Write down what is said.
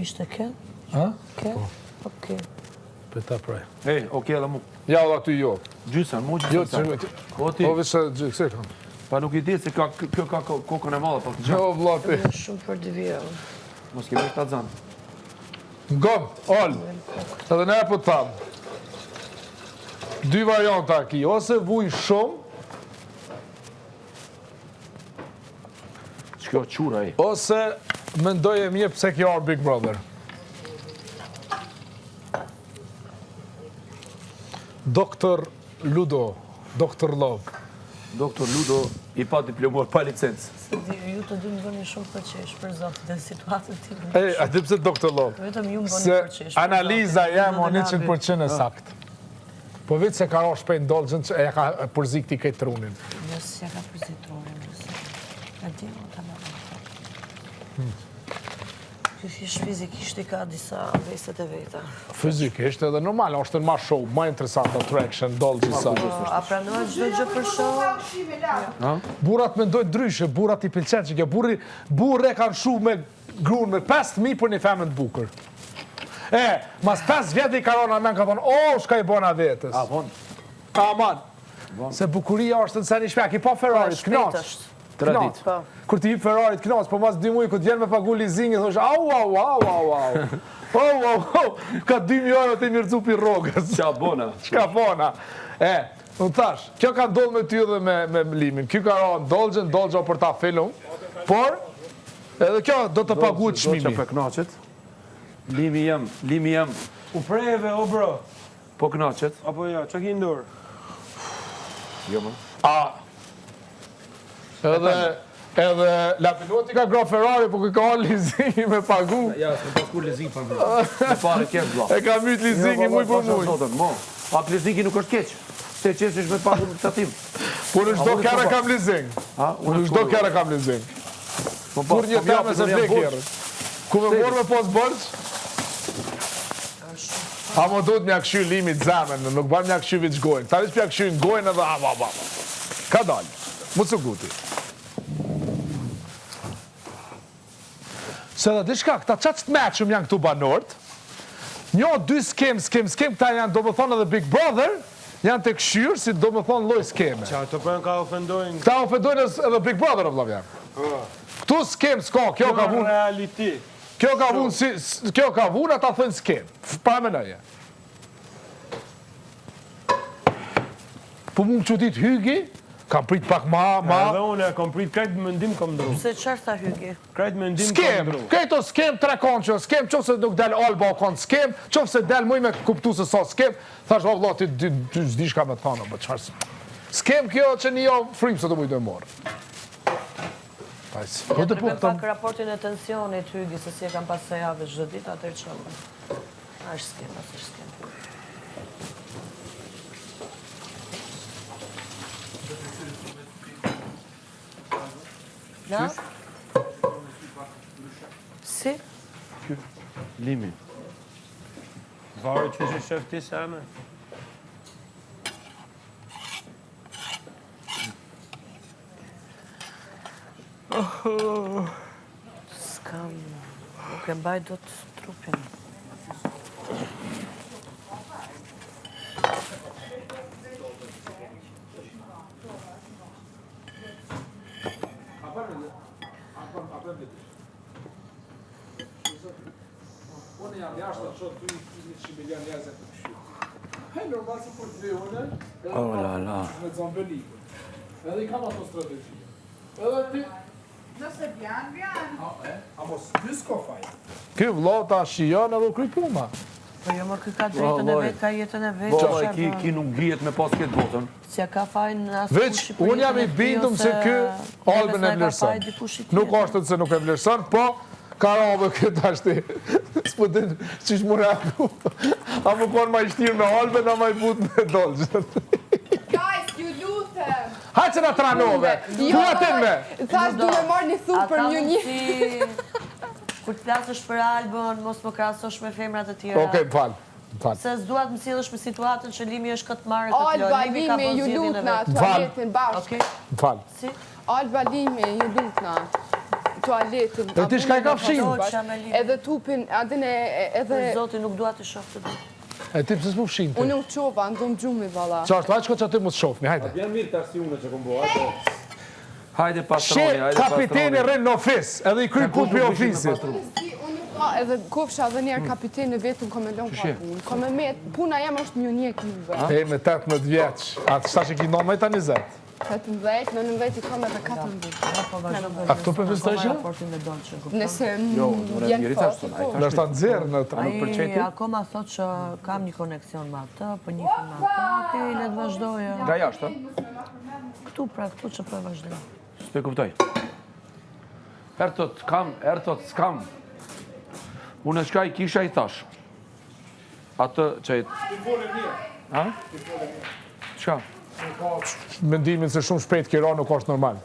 ishte ke? Ha? Ke? Okej. Pëta praj. Ej, okej edhe mu. Ja, dhe ty jo. Gjysën, mu Jo, gjysën. O vishë gjyse kam. Pa nuk i di se kjo ka kokën e madhe, pa të Jo, vla ti. Më shumë për divio. Mos kemi shtë atë zanë. Ngom, ol. Edhe ne po të thamë. 2 varianta ki, ose vuj shumë, Që kjo qura i. ose mendoj e mje pse kjo arë Big Brother. Doktor Ludo, Doktor Love. Doktor Ludo i pa diplomor, pa licencë. Ju të dy më bëni shumë përqesh për zotit dhe situatën tim. A di pse Doktor Love? Vetëm ju më bëni Se përqesh. analiza jam o 100% e sakt. Po vetë se ka ra shpejt ndolgjën që e ka përzik ti këtë trunin. Nësë ja ka përzit trunin. E di më të më. Kjo fizikisht i ka disa veset e veta. Fizikisht edhe normal, është në ma show, ma interesant attraction, ndolgjë sa. A pranohet çdo gjë për show? Burat mendojnë ndryshe, burat i pëlqen që kjo burre kanë shu me grunë me 5.000 për një femën të bukur. Mas 5 vjetë i karona men ka thonë, shka i bona vetës. A, von. Aman. Se bukuria është në sen i shpek, i pa Ferrarit, knaq. Tradit. Kur ti i Ferrarit knaq, po mas 2 muaj ku t'vjen me pagu leasingi, thosh, au. Ka 2 milionat e mirëcu pi rogës. Qa bona. Shka bona. Unë thash, kjo ka ndodhë me ty dhe me limin. Kjo ka ra ndolgjë për ta film, por edhe kjo do të paguhet çmimi. Do që për knaqet. Limi jem. U prejeve, o bro. Po knaqet. Apo ja, që ki ndorë? Jo, më. Edhe la piloti ka gra Ferrari, po ka leasingi me pagu. Ja, s'me pas kur lezing për më. Me pare kesh, bla. E ka myt leasingi muj për muj. A leasingi nuk është keq. Se qesh me pagu në tatim. Por në çdo kere kam leasing. Unë në çdo kere kam leasing. Kur një teme se vlek herë. Ku me morë me pos bërç? A më do të mja këshy limit zemen, nuk ban mja këshy vich gojnë. Ta vish pja këshy në gojnë edhe Ka dalë, mu të guti. Se dhe di shka, këta qatë të meqëm janë këtu banorët, 2 skem, këta janë do më thonë edhe Big Brother, janë të këshyrë si do më thonë loj skeme. Qa, të përën ka ofendojnë? Këta ofendojnë edhe Big Brother, o vlavjan. Këtu skem s'ka, kjo ka vunë. Realiti. Kjo ka vunë, ata thënë skem. Pa me nëje. Po mu më qëtit hygi, kam prit pak ma... Edhe unë e kom prit krejt mëndim kom ndru. Se qarë tha hygi? Krejt mëndim kom Skem, ndru. këto skem, 3 konqë, skem, qofë se nuk del Alba o konë skem, qofë se del muj me kuptu se sa skem, thash, o vla, ti zdi shka me thana, bë qarë skem kjo që një jo frimë se të mujtë e morë. Ja të rëme pak raportin e tensionit hygi, se si e kam pas se jave çdo ditë, atër qëllë. A është skem, asë është skem. Ja? Si? Limi. Varë që që shëfë ti se me. S'kam... Nuk e mbaj do të trupin. Unë jam jashtë të qotë të 100 milion njerëzë të këshyrë. Hej, normal se për të dhe une, me zambelikën. Edhe I kam ato strategji. Edhe ti... Nëse vjan. A mos dy s'ko faj. Ky vllota shijon edhe u kry puma. Po jo më ka drejtën e vetë, ka jetën e vetë. Bo, ki nuk gjiet me pas këtë botën. Që ka fajnë në asë Veç, unë jam I bindum se ky Albën e vlerëson. Nuk është se nuk e vlerëson, po karave këtë ashti. S'po din që shmure aku. A më konë ma I shtirë me Albën, a ma I but me dolgjën. Guys, ju lutem. Hajtë që na tranove, ku atin me? Thash du me marrë një thup për një. Kur të plasësh për Albën, mos më krahasosh me femrat e tjera. Okej, m'fal. Se s'duat më sjellësh me situatën që Limi është këtë marrë këtë Alba Limi, ju lutna, tualetin bashkë. M'fal. Si? Alba Limi, ju lutna. tualetin. E ti shka i ka fshin? Edhe tupin, adin edhe... Zoti nuk dua të shoh të dy. E ti pëse s'mu fshin ti? Unë u qova, ndonë gjumi, valla. Qa është, laqë që ti mu të shofni, hajde. Vjen mirë tash si unë që kom bua. Hajde pastroni, Shqe hajde kapiteni pastroni. rrinë në ofis, edhe i kry punë për ofisit. Edhe kofsha edhe njerë kapiteni vetëm kom e lonë pa punë. Kom e me, puna jam është mjënjek juve. E me 18 vjeç, atë shta që ki në me ta 20. 18, në 19 i kom edhe 14. A këtu për festojshë? Nëse Jo, jenë njëri fosë, thashtë, Dhe është ta nëzirë në të. Ai akoma thot që kam një koneksion me atë, për një me atë, okej, le të vazhdoja. Nga jashtë, Këtu pra, këtu që për vazhdoj. s'pe kuptoj. Ertot s'kam. Unë e shka i kisha i thash. Atë që i... Ha? Qka? Mendimin se shumë shpejt kira nuk është normal.